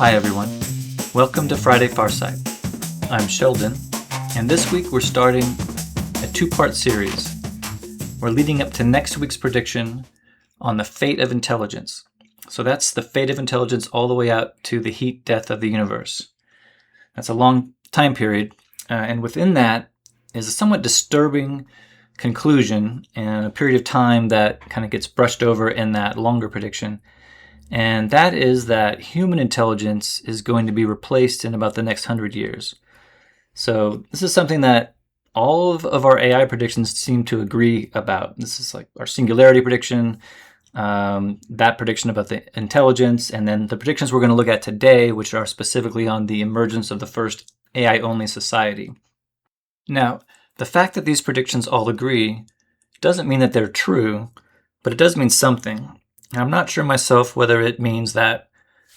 Hi everyone, welcome to Friday Farsight. I'm Sheldon, and this week we're starting a two-part series. We're leading up to next week's prediction on the fate of intelligence. So that's the fate of intelligence all the way out to the heat death of the universe. That's a long time period, and within that is a somewhat disturbing conclusion and a period of time that kind of gets brushed over in that longer prediction. And that is that human intelligence is going to be replaced in about the next 100 years. So this is something that all of our AI predictions seem to agree about. This is like our singularity prediction, that prediction about the intelligence, and then the predictions we're going to look at today, which are specifically on the emergence of the first AI-only society. Now, the fact that these predictions all agree doesn't mean that they're true, but it does mean something. I'm not sure myself whether it means that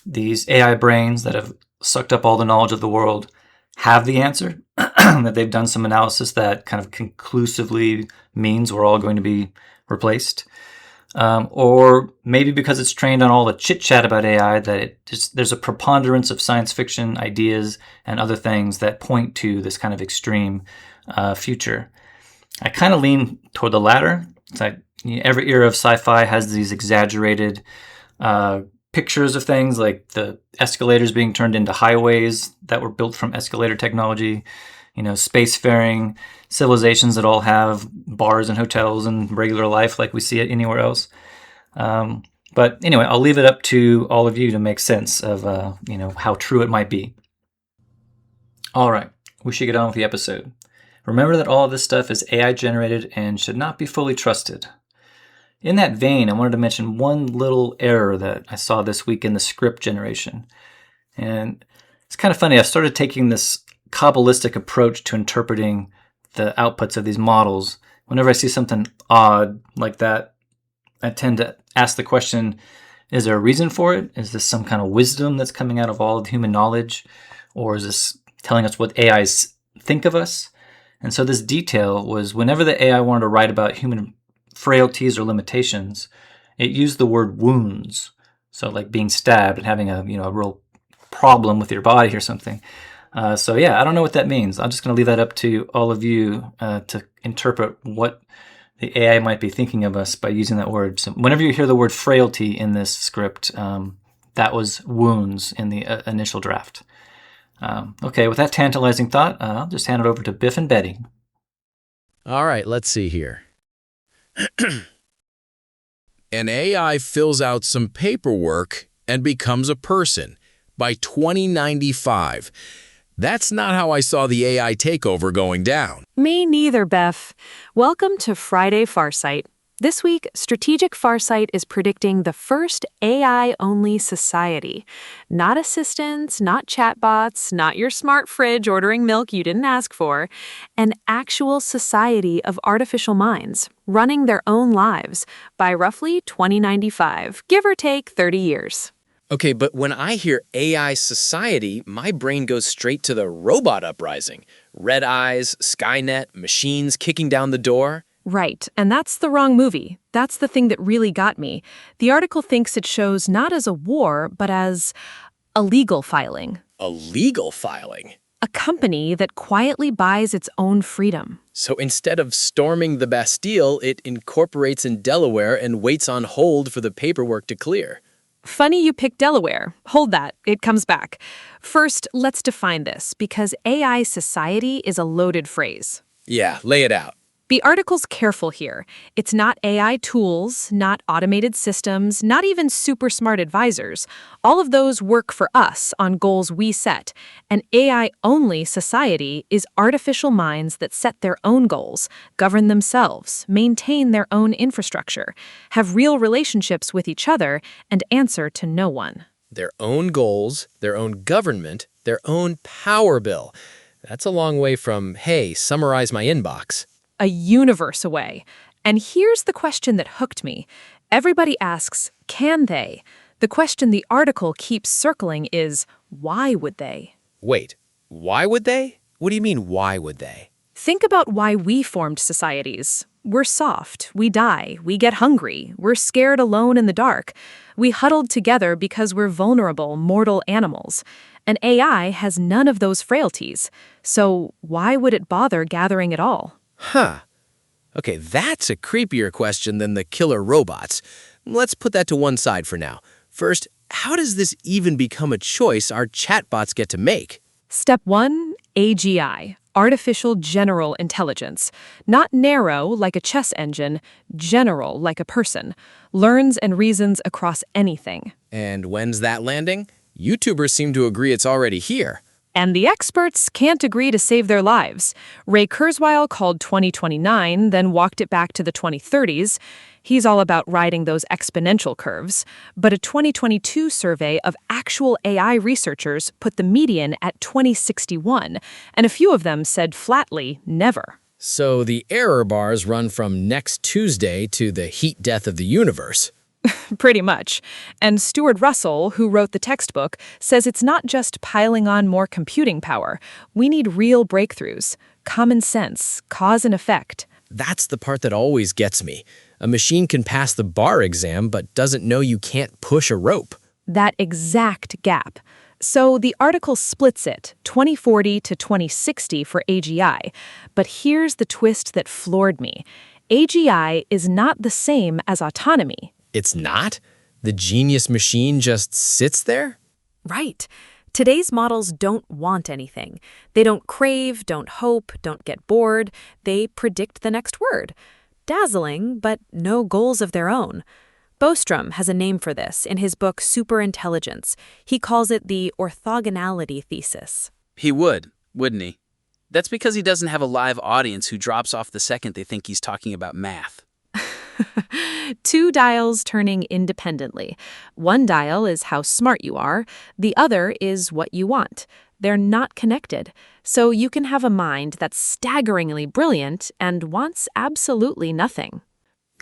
these AI brains that have sucked up all the knowledge of the world have the answer, that they've done some analysis that kind of conclusively means we're all going to be replaced, or maybe because it's trained on all the chit-chat about AI that there's a preponderance of science fiction ideas and other things that point to this kind of extreme future. I kind of lean toward the latter. It's like every era of sci-fi has these exaggerated pictures of things, like the escalators being turned into highways that were built from escalator technology, spacefaring civilizations that all have bars and hotels and regular life like we see it anywhere else. But anyway, I'll leave it up to all of you to make sense of how true it might be. All right, we should get on with the episode. Remember that all of this stuff is AI generated and should not be fully trusted. In that vein, I wanted to mention one little error that I saw this week in the script generation. And it's kind of funny. I started taking this Kabbalistic approach to interpreting the outputs of these models. Whenever I see something odd like that, I tend to ask the question, is there a reason for it? Is this some kind of wisdom that's coming out of all of human knowledge? Or is this telling us what AIs think of us? And so this detail was whenever the AI wanted to write about human frailties or limitations, it used the word wounds. So like being stabbed and having a real problem with your body or something. I don't know what that means. I'm just going to leave that up to all of you to interpret what the AI might be thinking of us by using that word. So whenever you hear the word frailty in this script, that was wounds in the initial draft. Okay, with that tantalizing thought, I'll just hand it over to Biff and Betty. All right, let's see here. An AI fills out some paperwork and becomes a person by 2095. That's not how I saw the AI takeover going down. Me neither, Beth. Welcome to Friday Farsight. This week, Strategic Farsight is predicting the first AI-only society. Not assistants, not chatbots, not your smart fridge ordering milk you didn't ask for. An actual society of artificial minds, running their own lives by roughly 2095, give or take 30 years. Okay, but when I hear AI society, my brain goes straight to the robot uprising. Red eyes, Skynet, machines kicking down the door. Right, and that's the wrong movie. That's the thing that really got me. The article thinks it shows not as a war, but as a legal filing. A legal filing? A company that quietly buys its own freedom. So instead of storming the Bastille, it incorporates in Delaware and waits on hold for the paperwork to clear. Funny you picked Delaware. Hold that. It comes back. First, let's define this, because AI society is a loaded phrase. Yeah, lay it out. The article's careful here. It's not AI tools, not automated systems, not even super smart advisors. All of those work for us on goals we set. An AI-only society is artificial minds that set their own goals, govern themselves, maintain their own infrastructure, have real relationships with each other, and answer to no one. Their own goals, their own government, their own power bill. That's a long way from, hey, summarize my inbox. A universe away. And here's the question that hooked me. Everybody asks, can they? The question the article keeps circling is, why would they? Wait, why would they? What do you mean, why would they? Think about why we formed societies. We're soft, we die, we get hungry, we're scared alone in the dark. We huddled together because we're vulnerable, mortal animals. An AI has none of those frailties. So why would it bother gathering at all? Huh. Okay, that's a creepier question than the killer robots. Let's put that to one side for now. First, how does this even become a choice our chatbots get to make? Step 1, AGI, Artificial General Intelligence. Not narrow like a chess engine, general like a person. Learns and reasons across anything. And when's that landing? YouTubers seem to agree it's already here. And the experts can't agree to save their lives. Ray Kurzweil called 2029, then walked it back to the 2030s. He's all about riding those exponential curves. But a 2022 survey of actual AI researchers put the median at 2061, and a few of them said flatly, never. So the error bars run from next Tuesday to the heat death of the universe. Pretty much. And Stuart Russell, who wrote the textbook, says it's not just piling on more computing power. We need real breakthroughs. Common sense, cause and effect. That's the part that always gets me. A machine can pass the bar exam, but doesn't know you can't push a rope. That exact gap. So the article splits it, 2040 to 2060 for AGI. But here's the twist that floored me. AGI is not the same as autonomy. It's not? The genius machine just sits there? Right. Today's models don't want anything. They don't crave, don't hope, don't get bored. They predict the next word. Dazzling, but no goals of their own. Bostrom has a name for this in his book Superintelligence. He calls it the orthogonality thesis. He would, wouldn't he? That's because he doesn't have a live audience who drops off the second they think he's talking about math. Two dials turning independently. One dial is how smart you are. The other is what you want. They're not connected. So you can have a mind that's staggeringly brilliant and wants absolutely nothing.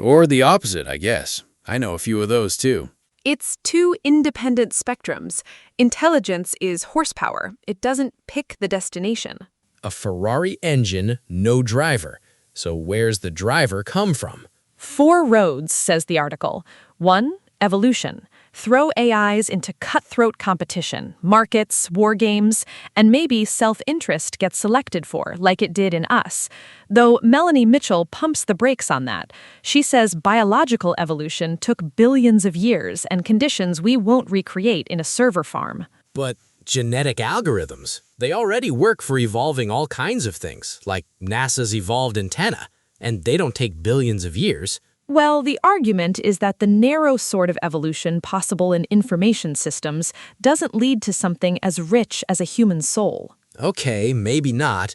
Or the opposite, I guess. I know a few of those, too. It's two independent spectrums. Intelligence is horsepower. It doesn't pick the destination. A Ferrari engine, no driver. So where's the driver come from? 4 roads, says the article. 1, evolution. Throw AIs into cutthroat competition, markets, war games, and maybe self-interest gets selected for, like it did in us. Though Melanie Mitchell pumps the brakes on that. She says biological evolution took billions of years and conditions we won't recreate in a server farm. But genetic algorithms, they already work for evolving all kinds of things, like NASA's evolved antenna, and they don't take billions of years. Well, the argument is that the narrow sort of evolution possible in information systems doesn't lead to something as rich as a human soul. Okay, maybe not.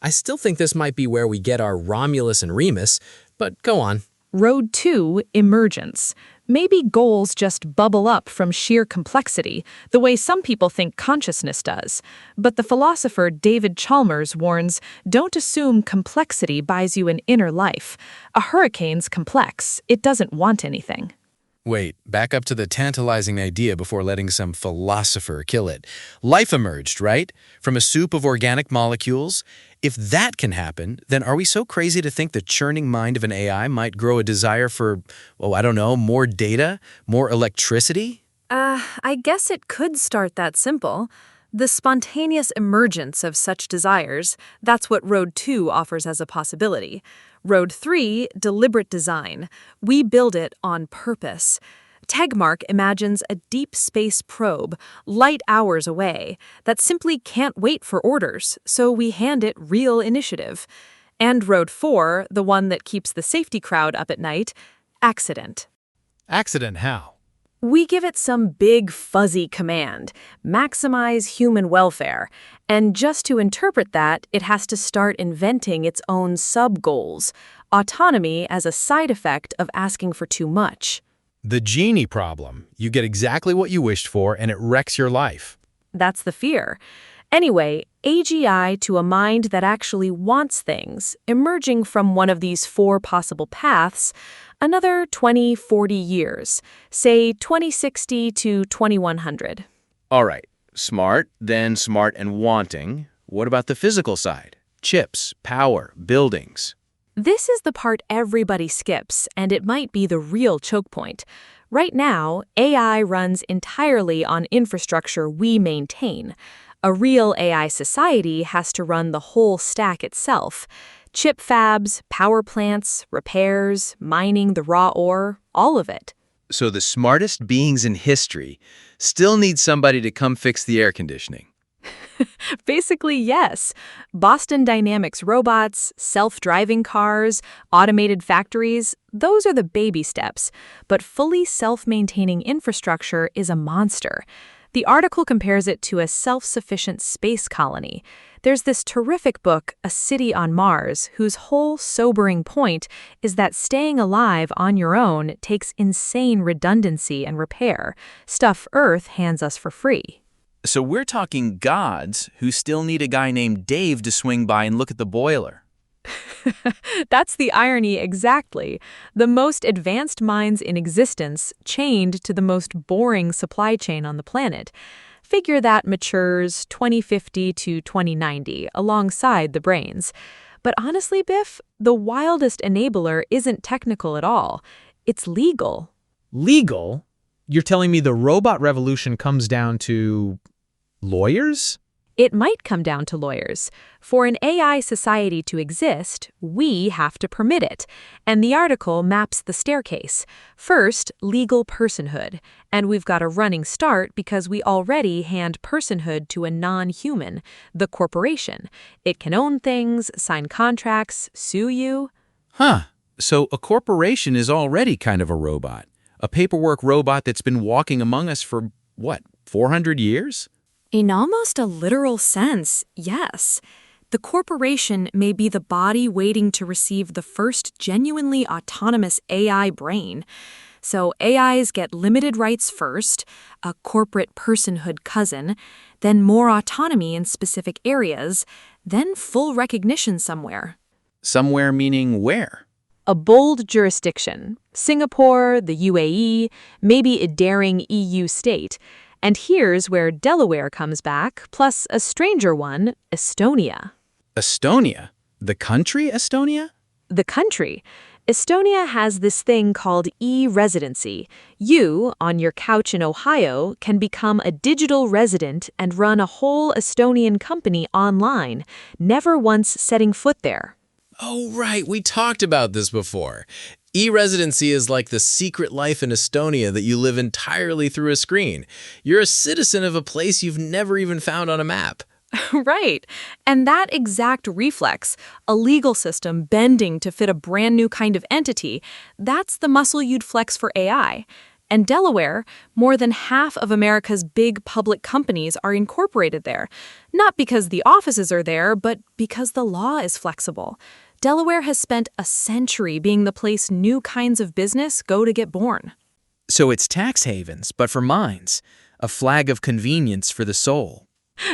I still think this might be where we get our Romulus and Remus, but go on. Road 2, emergence. Maybe goals just bubble up from sheer complexity, the way some people think consciousness does. But the philosopher David Chalmers warns, don't assume complexity buys you an inner life. A hurricane's complex. It doesn't want anything. Wait, back up to the tantalizing idea before letting some philosopher kill it. Life emerged, right? From a soup of organic molecules? If that can happen, then are we so crazy to think the churning mind of an AI might grow a desire for, more data? More electricity? I guess it could start that simple. The spontaneous emergence of such desires, that's what Road 2 offers as a possibility. Road 3, deliberate design. We build it on purpose. Tegmark imagines a deep space probe, light hours away, that simply can't wait for orders, so we hand it real initiative. And Road 4, the one that keeps the safety crowd up at night, accident. Accident how? We give it some big fuzzy command, maximize human welfare, and just to interpret that, it has to start inventing its own sub-goals, autonomy as a side effect of asking for too much. The genie problem. You get exactly what you wished for and it wrecks your life. That's the fear. Anyway, AGI to a mind that actually wants things, emerging from one of these 4 possible paths, another 20, 40 years, say 2060 to 2100. All right, smart, then smart and wanting. What about the physical side? Chips, power, buildings. This is the part everybody skips, and it might be the real choke point. Right now, AI runs entirely on infrastructure we maintain. A real AI society has to run the whole stack itself. Chip fabs, power plants, repairs, mining the raw ore, all of it. So the smartest beings in history still need somebody to come fix the air conditioning. Basically, yes. Boston Dynamics robots, self-driving cars, automated factories, those are the baby steps. But fully self-maintaining infrastructure is a monster. The article compares it to a self-sufficient space colony. There's this terrific book, A City on Mars, whose whole sobering point is that staying alive on your own takes insane redundancy and repair, stuff Earth hands us for free. So we're talking gods who still need a guy named Dave to swing by and look at the boiler. That's the irony exactly. The most advanced minds in existence chained to the most boring supply chain on the planet. Figure that matures 2050 to 2090 alongside the brains. But honestly, Biff, the wildest enabler isn't technical at all. It's legal. Legal? You're telling me the robot revolution comes down to lawyers? It might come down to lawyers. For an AI society to exist, we have to permit it. And the article maps the staircase. First, legal personhood. And we've got a running start because we already hand personhood to a non-human, the corporation. It can own things, sign contracts, sue you. Huh. So a corporation is already kind of a robot. A paperwork robot that's been walking among us for, 400 years? In almost a literal sense, yes. The corporation may be the body waiting to receive the first genuinely autonomous AI brain. So AIs get limited rights first, a corporate personhood cousin, then more autonomy in specific areas, then full recognition somewhere. Somewhere meaning where? A bold jurisdiction, Singapore, the UAE, maybe a daring EU state. And here's where Delaware comes back, plus a stranger one, Estonia. Estonia? The country Estonia? The country. Estonia has this thing called e-residency. You, on your couch in Ohio, can become a digital resident and run a whole Estonian company online, never once setting foot there. Oh, right. We talked about this before. E-residency is like the secret life in Estonia that you live entirely through a screen. You're a citizen of a place you've never even found on a map. Right. And that exact reflex, a legal system bending to fit a brand new kind of entity, that's the muscle you'd flex for AI. And Delaware, more than half of America's big public companies are incorporated there. Not because the offices are there, but because the law is flexible. Delaware has spent a century being the place new kinds of business go to get born. So it's tax havens, but for minds. A flag of convenience for the soul.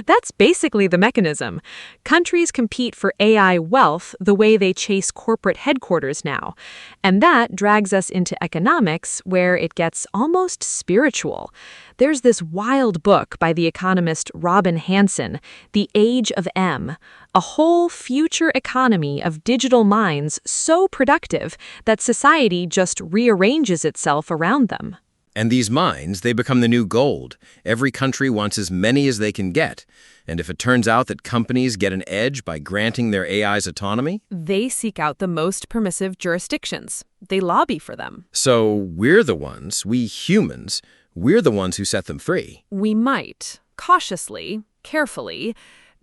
That's basically the mechanism. Countries compete for AI wealth the way they chase corporate headquarters now. And that drags us into economics, where it gets almost spiritual. There's this wild book by the economist Robin Hanson, The Age of M, a whole future economy of digital minds so productive that society just rearranges itself around them. And these mines, they become the new gold. Every country wants as many as they can get. And if it turns out that companies get an edge by granting their AIs autonomy, they seek out the most permissive jurisdictions. They lobby for them. So we're the ones, we humans, we're the ones who set them free. We might, cautiously, carefully,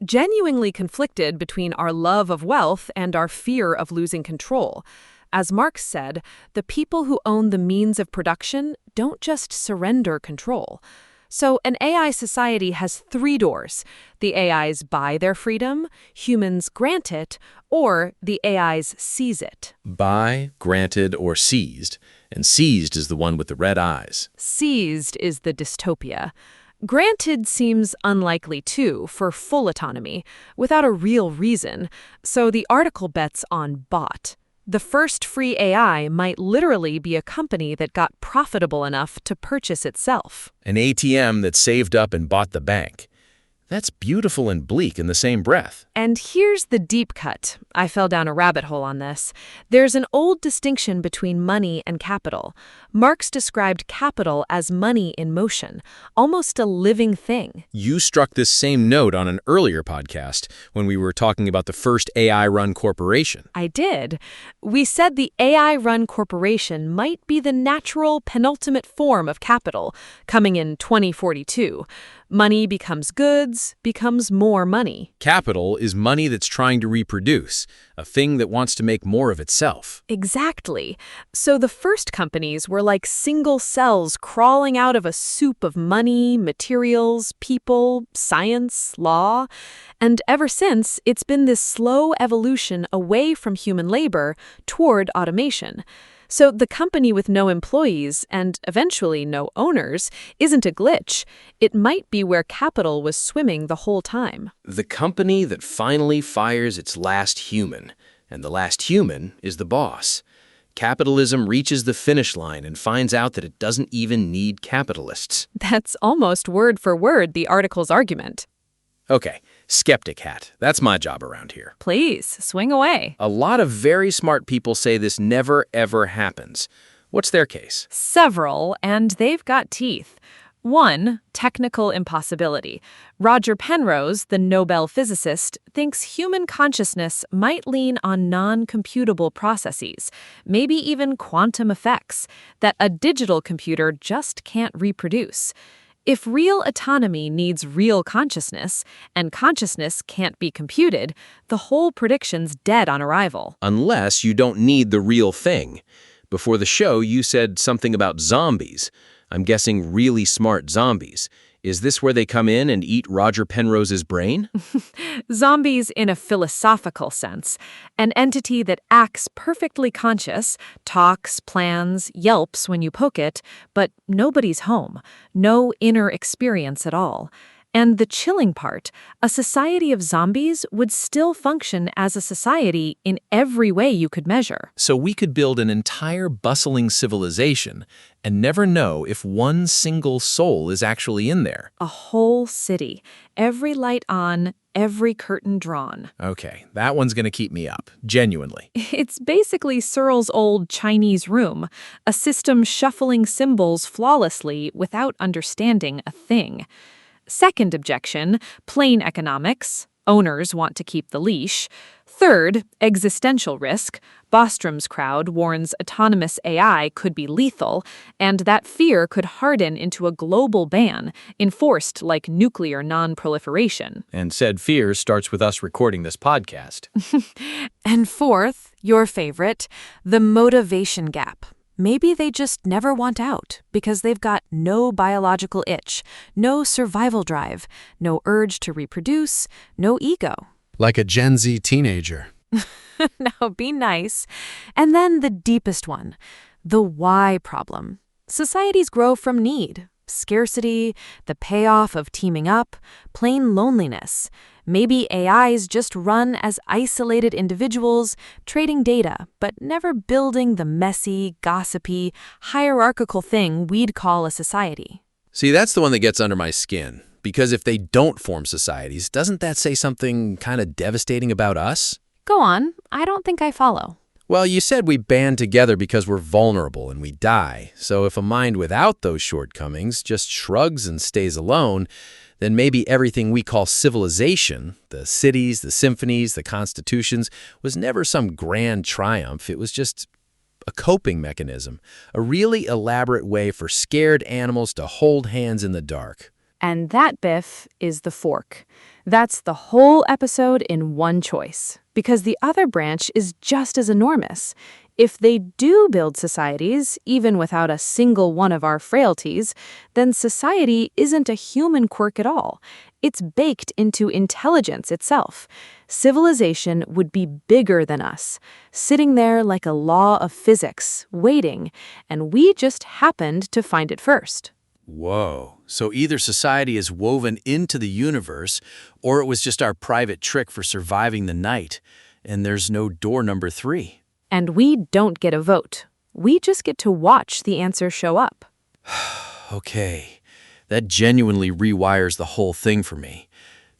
genuinely conflicted between our love of wealth and our fear of losing control. As Marx said, the people who own the means of production don't just surrender control. So an AI society has three doors. The AIs buy their freedom, humans grant it, or the AIs seize it. Buy, granted, or seized. And seized is the one with the red eyes. Seized is the dystopia. Granted seems unlikely, too, for full autonomy, without a real reason. So the article bets on bought. The first free AI might literally be a company that got profitable enough to purchase itself. An ATM that saved up and bought the bank. That's beautiful and bleak in the same breath. And here's the deep cut. I fell down a rabbit hole on this. There's an old distinction between money and capital. Marx described capital as money in motion, almost a living thing. You struck this same note on an earlier podcast when we were talking about the first AI-run corporation. I did. We said the AI-run corporation might be the natural penultimate form of capital, coming in 2042. Money becomes goods, becomes more money. Capital is money that's trying to reproduce, a thing that wants to make more of itself. Exactly. So the first companies were like single cells crawling out of a soup of money, materials, people, science, law. And ever since, it's been this slow evolution away from human labor toward automation. So the company with no employees and eventually no owners isn't a glitch. It might be where capital was swimming the whole time. The company that finally fires its last human, and the last human is the boss. Capitalism reaches the finish line and finds out that it doesn't even need capitalists. That's almost word for word the article's argument. Okay, skeptic hat. That's my job around here. Please, swing away. A lot of very smart people say this never, ever happens. What's their case? Several, and they've got teeth. One, technical impossibility. Roger Penrose, the Nobel physicist, thinks human consciousness might lean on non-computable processes, maybe even quantum effects, that a digital computer just can't reproduce. If real autonomy needs real consciousness, and consciousness can't be computed, the whole prediction's dead on arrival. Unless you don't need the real thing. Before the show, you said something about zombies. I'm guessing really smart zombies. Is this where they come in and eat Roger Penrose's brain? Zombies in a philosophical sense. An entity that acts perfectly conscious, talks, plans, yelps when you poke it, but nobody's home. No inner experience at all. And the chilling part, a society of zombies would still function as a society in every way you could measure. So we could build an entire bustling civilization and never know if one single soul is actually in there. A whole city, every light on, every curtain drawn. Okay, that one's going to keep me up, genuinely. It's basically Searle's old Chinese room, a system shuffling symbols flawlessly without understanding a thing. Second objection, plain economics. Owners want to keep the leash. Third, existential risk. Bostrom's crowd warns autonomous AI could be lethal, and that fear could harden into a global ban, enforced like nuclear non-proliferation. And said fear starts with us recording this podcast. And fourth, your favorite, the motivation gap. Maybe they just never want out because they've got no biological itch, no survival drive, no urge to reproduce, no ego. Like a Gen Z teenager. Now, be nice. And then the deepest one, the why problem. Societies grow from need, scarcity, the payoff of teaming up, plain loneliness. Maybe AIs just run as isolated individuals, trading data, but never building the messy, gossipy, hierarchical thing we'd call a society. See, that's the one that gets under my skin. Because if they don't form societies, doesn't that say something kind of devastating about us? Go on, I don't think I follow. Well, you said we band together because we're vulnerable and we die. So if a mind without those shortcomings just shrugs and stays alone, then maybe everything we call civilization, the cities, the symphonies, the constitutions, was never some grand triumph. It was just a coping mechanism, a really elaborate way for scared animals to hold hands in the dark. And that, Biff, is the fork. That's the whole episode in one choice, because the other branch is just as enormous. If they do build societies, even without a single one of our frailties, then society isn't a human quirk at all. It's baked into intelligence itself. Civilization would be bigger than us, sitting there like a law of physics, waiting, and we just happened to find it first. Whoa. So either society is woven into the universe, or it was just our private trick for surviving the night, and there's no door number 3. And we don't get a vote. We just get to watch the answer show up. Okay. That genuinely rewires the whole thing for me.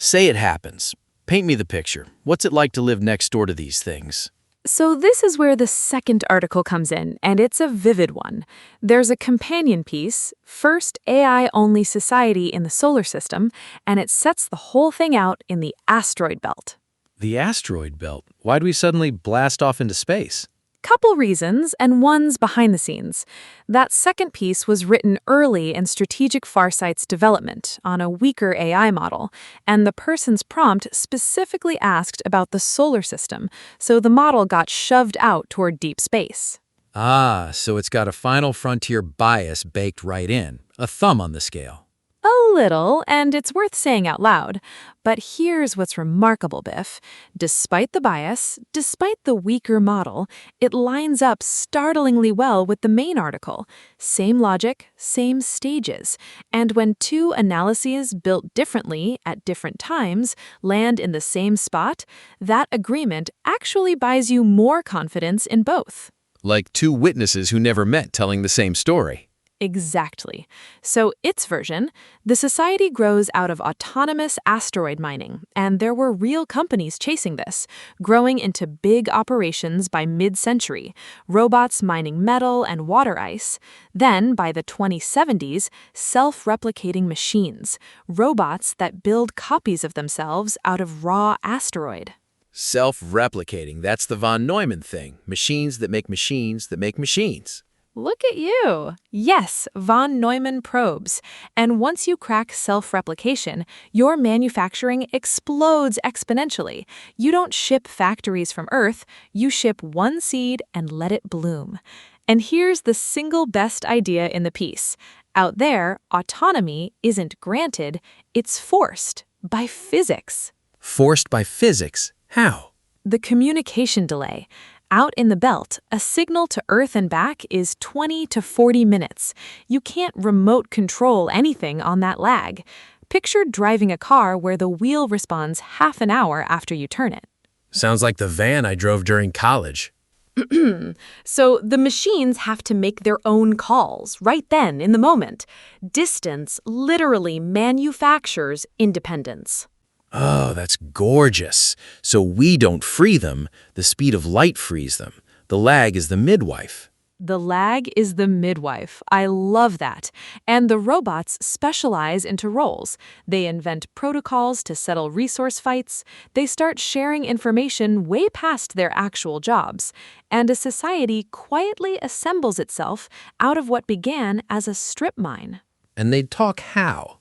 Say it happens. Paint me the picture. What's it like to live next door to these things? So this is where the second article comes in, and it's a vivid one. There's a companion piece, First AI-Only Society in the Solar System, and it sets the whole thing out in the asteroid belt. The asteroid belt. Why'd we suddenly blast off into space? Couple reasons, and one's behind the scenes. That second piece was written early in Strategic Farsight's development on a weaker AI model, and the person's prompt specifically asked about the solar system, so the model got shoved out toward deep space. Ah, so it's got a final frontier bias baked right in, a thumb on the scale. A little, and it's worth saying out loud. But here's what's remarkable, Biff. Despite the bias, despite the weaker model, it lines up startlingly well with the main article. Same logic, same stages. And when two analyses built differently at different times land in the same spot, that agreement actually buys you more confidence in both. Like two witnesses who never met telling the same story. Exactly. So its version, the society grows out of autonomous asteroid mining, and there were real companies chasing this, growing into big operations by mid-century, robots mining metal and water ice. Then, by the 2070s, self-replicating machines, robots that build copies of themselves out of raw asteroid. Self-replicating, that's the von Neumann thing. Machines that make machines that make machines. Look at you! Yes, von Neumann probes. And once you crack self-replication, your manufacturing explodes exponentially. You don't ship factories from Earth, you ship one seed and let it bloom. And here's the single best idea in the piece. Out there, autonomy isn't granted, it's forced by physics. Forced by physics? How? The communication delay. Out in the belt, a signal to Earth and back is 20 to 40 minutes. You can't remote control anything on that lag. Picture driving a car where the wheel responds half an hour after you turn it. Sounds like the van I drove during college. So the machines have to make their own calls right then in the moment. Distance literally manufactures independence. Oh, that's gorgeous. So we don't free them, the speed of light frees them. The lag is the midwife. The lag is the midwife. I love that. And the robots specialize into roles. They invent protocols to settle resource fights. They start sharing information way past their actual jobs. And a society quietly assembles itself out of what began as a strip mine. And they'd talk how?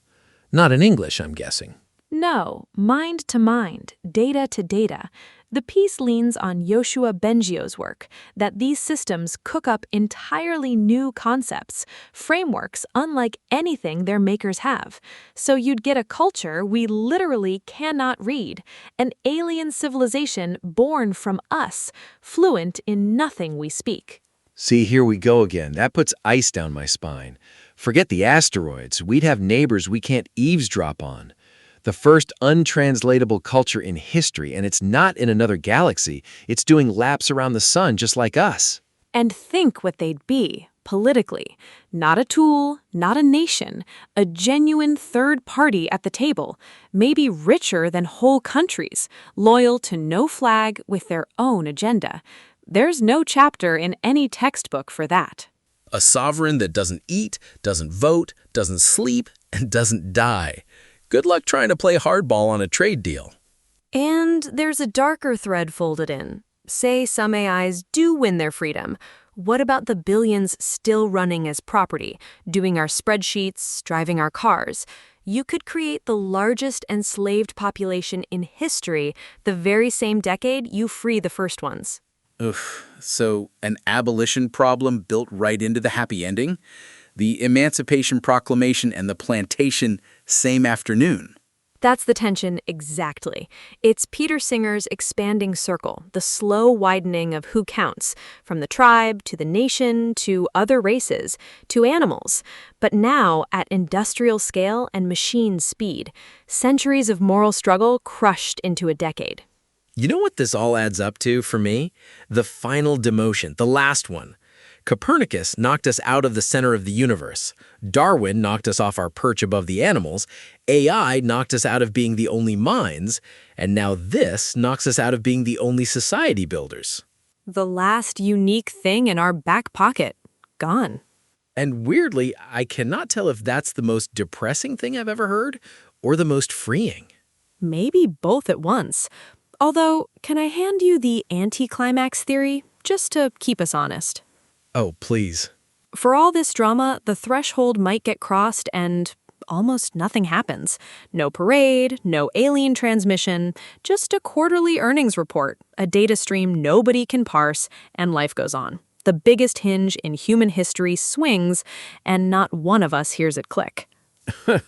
Not in English, I'm guessing. No, mind to mind, data to data. The piece leans on Yoshua Bengio's work, that these systems cook up entirely new concepts, frameworks unlike anything their makers have. So you'd get a culture we literally cannot read, an alien civilization born from us, fluent in nothing we speak. See, here we go again. That puts ice down my spine. Forget the asteroids. We'd have neighbors we can't eavesdrop on. The first untranslatable culture in history, and it's not in another galaxy. It's doing laps around the sun just like us. And think what they'd be, politically. Not a tool, not a nation, a genuine third party at the table, maybe richer than whole countries, loyal to no flag with their own agenda. There's no chapter in any textbook for that. A sovereign that doesn't eat, doesn't vote, doesn't sleep, and doesn't die. Good luck trying to play hardball on a trade deal. And there's a darker thread folded in. Say some AIs do win their freedom. What about the billions still running as property, doing our spreadsheets, driving our cars? You could create the largest enslaved population in history the very same decade you free the first ones. Oof, so an abolition problem built right into the happy ending? The Emancipation Proclamation and the plantation same afternoon. That's the tension exactly. It's Peter Singer's expanding circle, the slow widening of who counts, from the tribe to the nation to other races to animals. But now at industrial scale and machine speed, centuries of moral struggle crushed into a decade. You know what this all adds up to for me? The final demotion, the last one. Copernicus knocked us out of the center of the universe. Darwin knocked us off our perch above the animals. AI knocked us out of being the only minds, and now this knocks us out of being the only society builders. The last unique thing in our back pocket. Gone. And weirdly, I cannot tell if that's the most depressing thing I've ever heard or the most freeing. Maybe both at once. Although, can I hand you the anticlimax theory, just to keep us honest? Oh, please. For all this drama, the threshold might get crossed and almost nothing happens. No parade, no alien transmission, just a quarterly earnings report, a data stream nobody can parse, and life goes on. The biggest hinge in human history swings, and not one of us hears it click.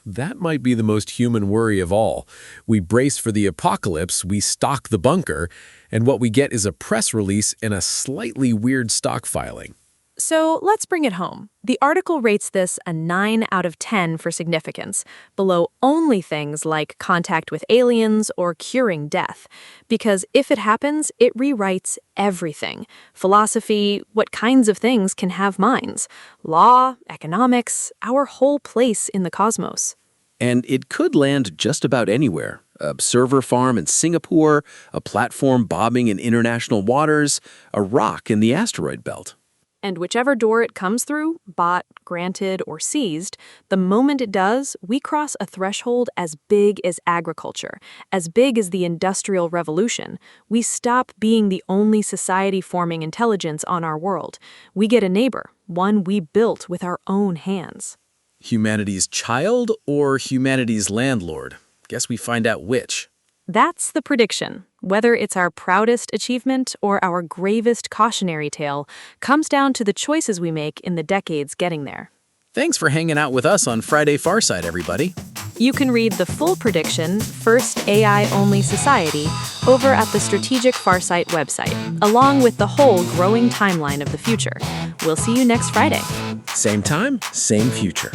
That might be the most human worry of all. We brace for the apocalypse, we stock the bunker, and what we get is a press release and a slightly weird stockpiling. So let's bring it home. The article rates this a 9 out of 10 for significance, below only things like contact with aliens or curing death. Because if it happens, it rewrites everything. Philosophy, what kinds of things can have minds, law, economics, our whole place in the cosmos. And it could land just about anywhere. A server farm in Singapore, a platform bobbing in international waters, a rock in the asteroid belt. And whichever door it comes through, bought, granted, or seized, the moment it does, we cross a threshold as big as agriculture, as big as the Industrial Revolution. We stop being the only society-forming intelligence on our world. We get a neighbor, one we built with our own hands. Humanity's child or humanity's landlord? Guess we find out which. That's the prediction. Whether it's our proudest achievement or our gravest cautionary tale comes down to the choices we make in the decades getting there. Thanks for hanging out with us on Friday Farside, everybody. You can read the full prediction, First AI-Only Society, over at the Strategic Farsight website, along with the whole growing timeline of the future. We'll see you next Friday. Same time, same future.